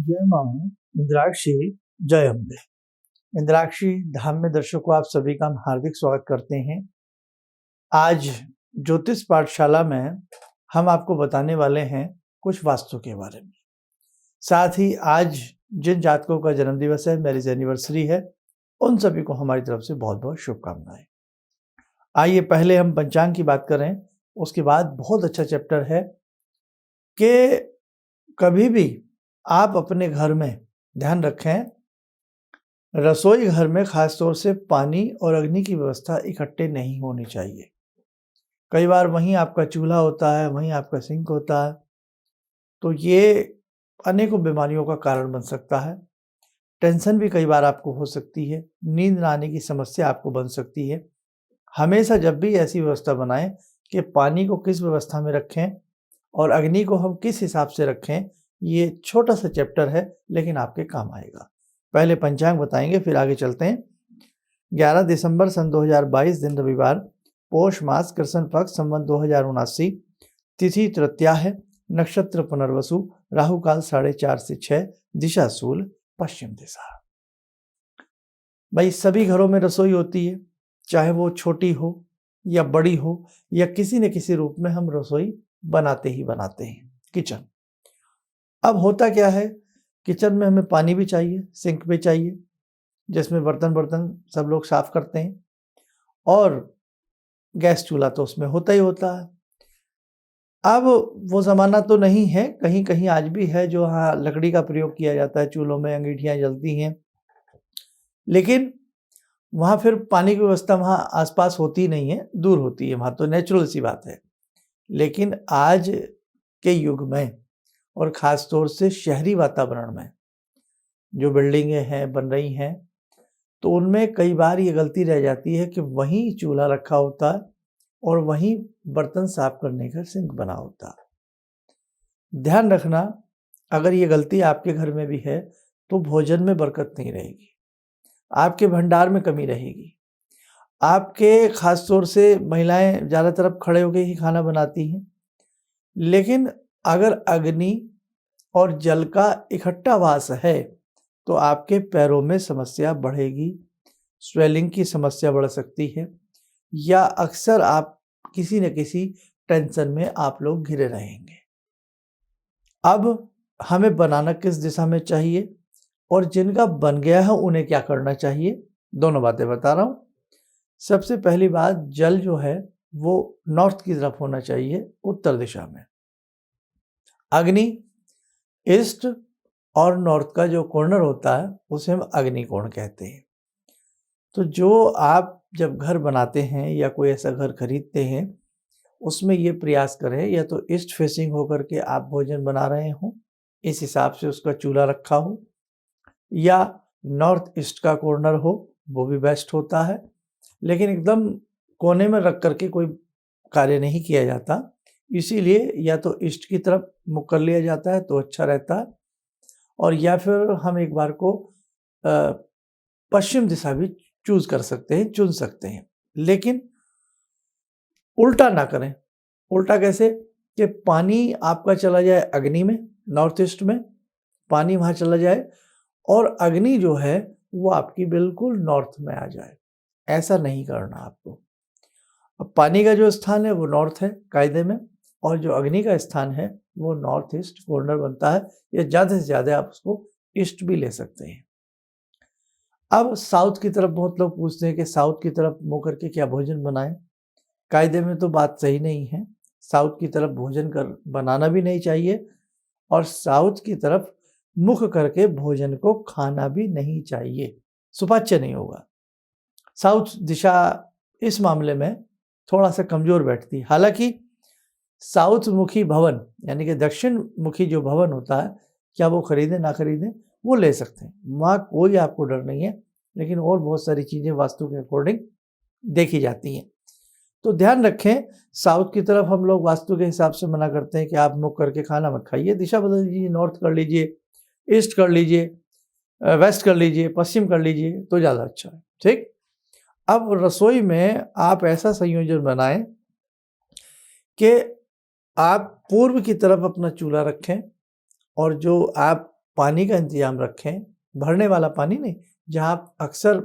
जय मां इंद्राक्षी, जय अम्बे। इंद्राक्षी धाम में दर्शकों, आप सभी का हम हार्दिक स्वागत करते हैं। आज ज्योतिष पाठशाला में हम आपको बताने वाले हैं कुछ वास्तु के बारे में। साथ ही आज जिन जातकों का जन्मदिवस है, मैरिज एनिवर्सरी है, उन सभी को हमारी तरफ से बहुत बहुत शुभकामनाएं। आइए पहले हम पंचांग की बात करें, उसके बाद बहुत अच्छा चैप्टर है कि कभी भी आप अपने घर में ध्यान रखें, रसोई घर में खास तौर से पानी और अग्नि की व्यवस्था इकट्ठे नहीं होनी चाहिए। कई बार वहीं आपका चूल्हा होता है, वहीं आपका सिंक होता है, तो ये अनेकों बीमारियों का कारण बन सकता है। टेंशन भी कई बार आपको हो सकती है, नींद ना आने की समस्या आपको बन सकती है। हमेशा जब भी ऐसी व्यवस्था बनाएं कि पानी को किस व्यवस्था में रखें और अग्नि को हम किस हिसाब से रखें। ये छोटा सा चैप्टर है लेकिन आपके काम आएगा। पहले पंचांग बताएंगे, फिर आगे चलते हैं। 11 दिसंबर सन 2022, दिन रविवार, पोष मास, कृष्ण पक्ष, संवत 2079, तिथि तृतीया है, नक्षत्र पुनर्वसु, राहु काल 4:30 से 6, दिशा शूल, पश्चिम दिशा। भाई सभी घरों में रसोई होती है, चाहे वो छोटी हो या बड़ी हो या किसी न किसी रूप में हम रसोई बनाते ही बनाते हैं। किचन, अब होता क्या है, किचन में हमें पानी भी चाहिए, सिंक भी चाहिए जिसमें बर्तन सब लोग साफ करते हैं, और गैस चूल्हा तो उसमें होता ही होता है। अब वो ज़माना तो नहीं है, कहीं कहीं आज भी है जो हाँ लकड़ी का प्रयोग किया जाता है, चूल्हों में अंगीठियाँ जलती हैं, लेकिन वहाँ फिर पानी की व्यवस्था वहाँ आसपास होती नहीं है, दूर होती है, वहाँ तो नेचुरल सी बात है। लेकिन आज के युग में और ख़ास तौर से शहरी वातावरण में जो बिल्डिंगें हैं बन रही हैं, तो उनमें कई बार ये गलती रह जाती है कि वहीं चूल्हा रखा होता है और वहीं बर्तन साफ करने का सिंक बना होता है। ध्यान रखना, अगर ये गलती आपके घर में भी है तो भोजन में बरकत नहीं रहेगी, आपके भंडार में कमी रहेगी। आपके खास तौर से महिलाएं ज़्यादातर अब खड़े होकर ही खाना बनाती हैं, लेकिन अगर अग्नि और जल का इकट्ठा वास है तो आपके पैरों में समस्या बढ़ेगी, स्वेलिंग की समस्या बढ़ सकती है, या अक्सर आप किसी न किसी टेंशन में आप लोग घिरे रहेंगे। अब हमें बनाना किस दिशा में चाहिए और जिनका बन गया है उन्हें क्या करना चाहिए, दोनों बातें बता रहा हूँ। सबसे पहली बात, जल जो है वो नॉर्थ की तरफ होना चाहिए, उत्तर दिशा में। अग्नि ईस्ट और नॉर्थ का जो कॉर्नर होता है उसे हम अग्नि कोण कहते हैं। तो जो आप जब घर बनाते हैं या कोई ऐसा घर खरीदते हैं, उसमें ये प्रयास करें या तो ईस्ट फेसिंग होकर के आप भोजन बना रहे हों, इस हिसाब से उसका चूल्हा रखा हो, या नॉर्थ ईस्ट का कॉर्नर हो, वो भी बेस्ट होता है। लेकिन एकदम कोने में रख करके कोई कार्य नहीं किया जाता, इसीलिए या तो ईस्ट की तरफ मुख कर लिया जाता है तो अच्छा रहता है, और या फिर हम एक बार को पश्चिम दिशा भी चूज कर सकते हैं, चुन सकते हैं। लेकिन उल्टा ना करें। उल्टा कैसे, कि पानी आपका चला जाए अग्नि में, नॉर्थ ईस्ट में पानी वहाँ चला जाए और अग्नि जो है वो आपकी बिल्कुल नॉर्थ में आ जाए। ऐसा नहीं करना आपको। अब पानी का जो स्थान है वो नॉर्थ है कायदे में, और जो अग्नि का स्थान है वो नॉर्थ ईस्ट कॉर्नर बनता है, या ज़्यादा से ज़्यादा आप उसको ईस्ट भी ले सकते हैं। अब साउथ की तरफ बहुत लोग पूछते हैं कि साउथ की तरफ मुँह करके क्या भोजन बनाएं। कायदे में तो बात सही नहीं है, साउथ की तरफ भोजन बनाना भी नहीं चाहिए, और साउथ की तरफ मुख करके भोजन को खाना भी नहीं चाहिए, सुपाच्य नहीं होगा। साउथ दिशा इस मामले में थोड़ा सा कमजोर बैठती है। हालांकि साउथ मुखी भवन यानी कि दक्षिण मुखी जो भवन होता है, क्या वो खरीदें ना खरीदें, वो ले सकते हैं, वहाँ कोई आपको डर नहीं है। लेकिन और बहुत सारी चीज़ें वास्तु के अकॉर्डिंग देखी जाती हैं, तो ध्यान रखें। साउथ की तरफ हम लोग वास्तु के हिसाब से मना करते हैं कि आप मुख करके खाना मत खाइए, दिशा बदल लीजिए, नॉर्थ कर लीजिए, ईस्ट कर लीजिए, वेस्ट कर लीजिए, पश्चिम कर लीजिए, तो ज़्यादा अच्छा है। ठीक। अब रसोई में आप ऐसा संयोजन बनाएं कि आप पूर्व की तरफ अपना चूल्हा रखें, और जो आप पानी का इंतजाम रखें, भरने वाला पानी नहीं, जहाँ अक्सर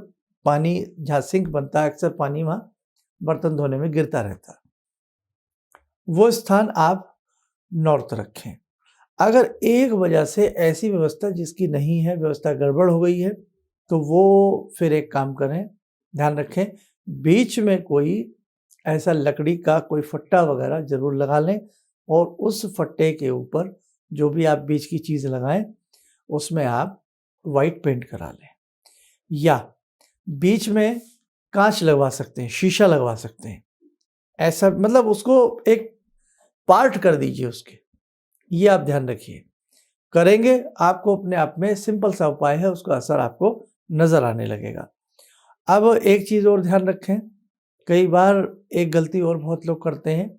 पानी, जहाँ सिंक बनता है अक्सर पानी वहाँ बर्तन धोने में गिरता रहता है, वो स्थान आप नॉर्थ रखें। अगर एक वजह से ऐसी व्यवस्था जिसकी नहीं है, व्यवस्था गड़बड़ हो गई है, तो वो फिर एक काम करें, ध्यान रखें, बीच में कोई ऐसा लकड़ी का कोई फट्टा वगैरह ज़रूर लगा लें और उस फट्टे के ऊपर जो भी आप बीच की चीज़ लगाएं उसमें आप वाइट पेंट करा लें, या बीच में कांच लगवा सकते हैं, शीशा लगवा सकते हैं, ऐसा मतलब उसको एक पार्ट कर दीजिए उसके। ये आप ध्यान रखिए, करेंगे आपको अपने आप में सिंपल सा उपाय है, उसका असर आपको नज़र आने लगेगा। अब एक चीज़ और ध्यान रखें, कई बार एक गलती और बहुत लोग करते हैं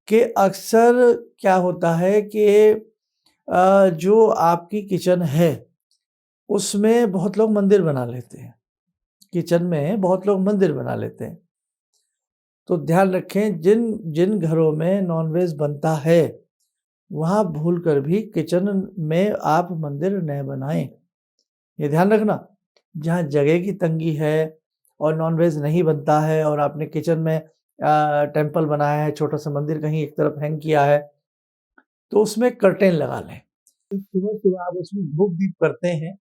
कि अक्सर क्या होता है कि जो आपकी किचन है उसमें बहुत लोग मंदिर बना लेते हैं, किचन में बहुत लोग मंदिर बना लेते हैं। तो ध्यान रखें, जिन जिन घरों में नॉनवेज बनता है वहाँ भूलकर भी किचन में आप मंदिर न बनाएं, ये ध्यान रखना। जहाँ जगह की तंगी है और नॉनवेज नहीं बनता है और आपने किचन में टेम्पल बनाया है, छोटा सा मंदिर कहीं एक तरफ हैंग किया है, तो उसमें कर्टेन लगा लें। सुबह सुबह आप उसमें धूप दीप करते हैं,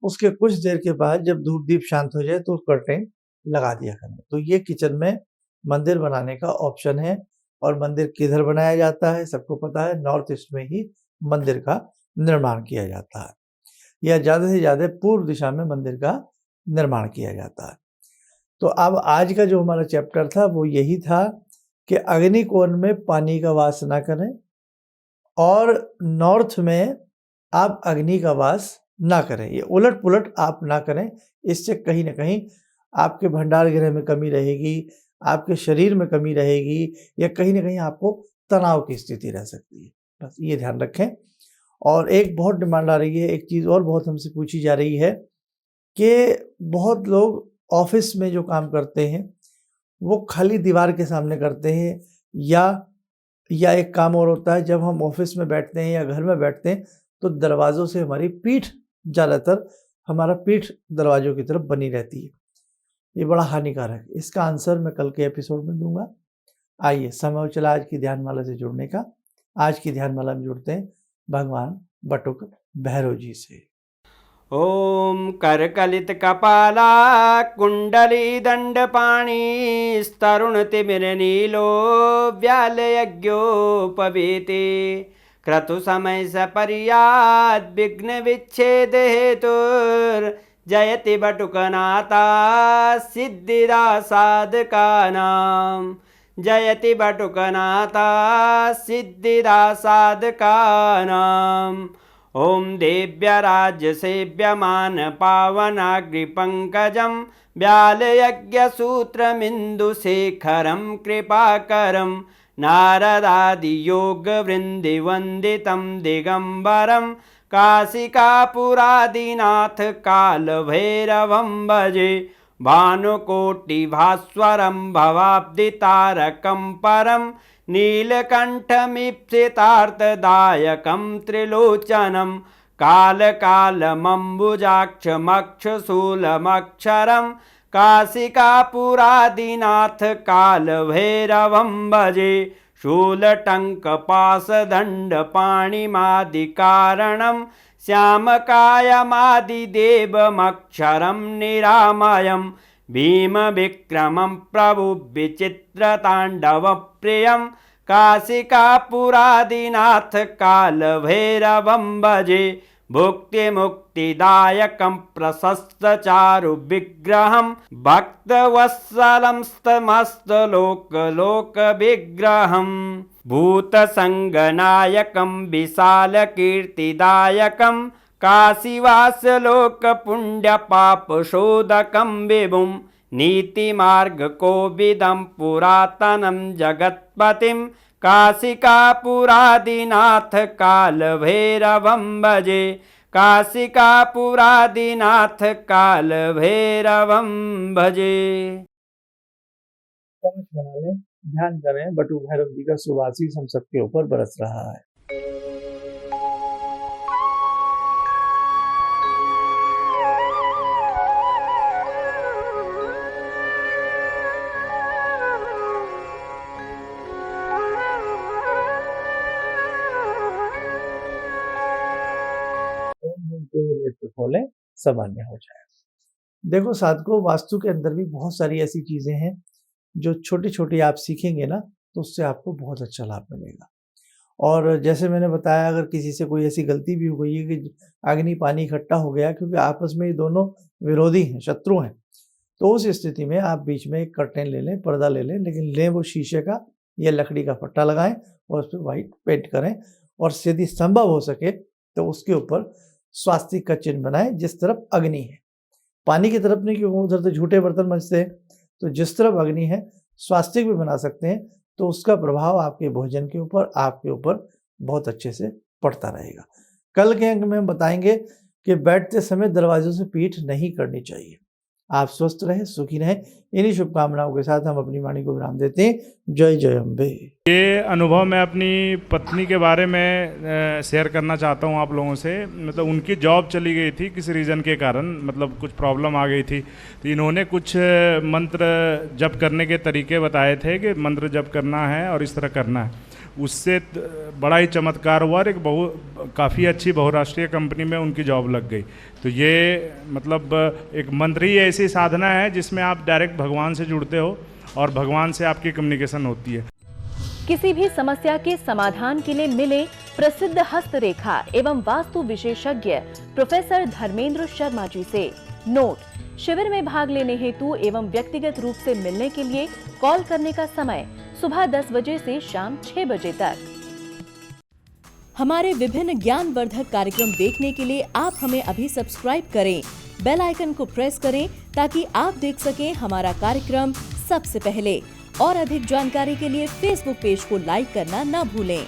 उसके कुछ देर के बाद जब धूप दीप शांत हो जाए तो कर्टेन लगा दिया करें। तो ये किचन में मंदिर बनाने का ऑप्शन है। और मंदिर किधर बनाया जाता है सबको पता है, नॉर्थ ईस्ट में ही मंदिर का निर्माण किया जाता है, या ज़्यादा से ज़्यादा पूर्व दिशा में मंदिर का निर्माण किया जाता है। तो अब आज का जो हमारा चैप्टर था वो यही था कि अग्निकोण में पानी का वास ना करें और नॉर्थ में आप अग्नि का वास ना करें, ये उलट पुलट आप ना करें। इससे कहीं ना कहीं आपके भंडार गृह में कमी रहेगी, आपके शरीर में कमी रहेगी, या कहीं ना कहीं आपको तनाव की स्थिति रह सकती है। बस ये ध्यान रखें। और एक बहुत डिमांड आ रही है, एक चीज़ और बहुत हमसे पूछी जा रही है कि बहुत लोग ऑफिस में जो काम करते हैं वो खाली दीवार के सामने करते हैं, या एक काम और होता है, जब हम ऑफिस में बैठते हैं या घर में बैठते हैं तो दरवाज़ों से हमारी पीठ, ज़्यादातर हमारा पीठ दरवाज़ों की तरफ बनी रहती है। ये बड़ा हानिकारक है। इसका आंसर मैं कल के एपिसोड में दूंगा। आइए, समय हो चला आज की ध्यानमाला से जुड़ने का। आज की ध्यानमाला में जुड़ते हैं भगवान बटुक भैरव जी से। ओम करकलित कपाला कुंडली दंडपाणी तरुणतिमिर नीलो व्यालयज्ञोपवीते क्रतु समय सपर्याद विघ्न विच्छेद हेतुर जयति बटुकनाथा सिद्धिदा साधकानां जयति बटुकनाथा सिद्धिदा साधकानां। ओम देव्य राज्य सेव्यमान पावनाग्रिपंकजं व्यालयज्ञसूत्रमिन्दुशेखरं कृपाकरं नारदादियोगवृन्दिवन्दितं दिगम्बरं काशिकापुरादिनाथ कालभैरवं भजे भानुकोटिभास्वरं भवाब्दितारकं परं नीलकण्ठमीप्सितार्थदायकं त्रिलोचनं कालकालमम्बुजाक्षमक्षशूलमक्षरं काशिकापुरादिनाथ कालभैरवं भजे शूलटङ्कपाशदण्डपाणिमादिकारणं श्यामकायमादिदेवमक्षरं निरामयं भीमविक्रमं प्रभुविचित्रताण्डवप्रियं काशिकापुरादिनाथ कालभैरवं भजे भुक्तिमुक्तिदायकं प्रशस्तचारुविग्रहं भक्तवत्सलं समस्तलोकविग्रहं भूतसङ्गनायकं विशालकीर्तिदायकं काशीवासलोकपुण्यपापशोधकं विभुं नीतिमार्गकोविदं पुरातनं जगत्पतिं काशिकापुरादिनाथ कालभैरवं भजे काशिकापुरादिनाथ कालभैरवं भजे। बना लें, ध्यान करें, बटुक भैरव जी का शुभ आशीष हम सबके ऊपर बरस रहा है। खोलें, सामान्य हो जाए। देखो साधकों, वास्तु के अंदर भी बहुत सारी ऐसी चीजें हैं जो छोटी-छोटी आप सीखेंगे ना, तो उससे आपको बहुत अच्छा लाभ मिलेगा। और जैसे मैंने बताया, अगर किसी से कोई ऐसी गलती भी हो गई है कि अग्नि पानी इकट्ठा हो गया, क्योंकि आपस में ये दोनों विरोधी हैं, शत्रु हैं, तो उस स्थिति में आप बीच में एक कर्टेन ले लें, पर्दा ले लें, लेकिन लें वो शीशे का या लकड़ी का पट्टा लगाएं और उस पर व्हाइट पेंट करें, और यदि संभव हो सके तो उसके ऊपर स्वास्तिक का चिन्ह बनाएं जिस तरफ अग्नि है। पानी की तरफ नहीं, क्योंकि उधर तो झूठे बर्तन मचते हैं। तो जिस तरफ अग्नि है स्वास्तिक भी बना सकते हैं, तो उसका प्रभाव आपके भोजन के ऊपर, आपके ऊपर बहुत अच्छे से पड़ता रहेगा। कल के अंक में हम बताएंगे कि बैठते समय दरवाजों से पीठ नहीं करनी चाहिए। आप स्वस्थ रहें, सुखी रहें। इन्हीं शुभकामनाओं के साथ हम अपनी वाणी को विराम देते हैं। जय जय अम्बे। ये अनुभव मैं अपनी पत्नी के बारे में शेयर करना चाहता हूँ आप लोगों से। मतलब उनकी जॉब चली गई थी किसी रीज़न के कारण, मतलब कुछ प्रॉब्लम आ गई थी, तो इन्होंने कुछ मंत्र जप करने के तरीके बताए थे कि मंत्र जप करना है और इस तरह करना है। उससे बड़ा ही चमत्कार हुआ और एक काफ़ी अच्छी बहुराष्ट्रीय कंपनी में उनकी जॉब लग गई। तो ये मतलब एक मंत्र ही ऐसी साधना है जिसमें आप डायरेक्ट भगवान से जुड़ते हो और भगवान से आपकी कम्युनिकेशन होती है। किसी भी समस्या के समाधान के लिए मिले प्रसिद्ध हस्तरेखा एवं वास्तु विशेषज्ञ प्रोफेसर धर्मेंद्र शर्मा जी से। नोट: शिविर में भाग लेने हेतु एवं व्यक्तिगत रूप से मिलने के लिए कॉल करने का समय सुबह 10 बजे से शाम 6 बजे तक। हमारे विभिन्न ज्ञानवर्धक कार्यक्रम देखने के लिए आप हमें अभी सब्सक्राइब करें, बेल आइकन को प्रेस करें ताकि आप देख सकें हमारा कार्यक्रम सबसे पहले। और अधिक जानकारी के लिए फेसबुक पेज को लाइक करना न भूलें।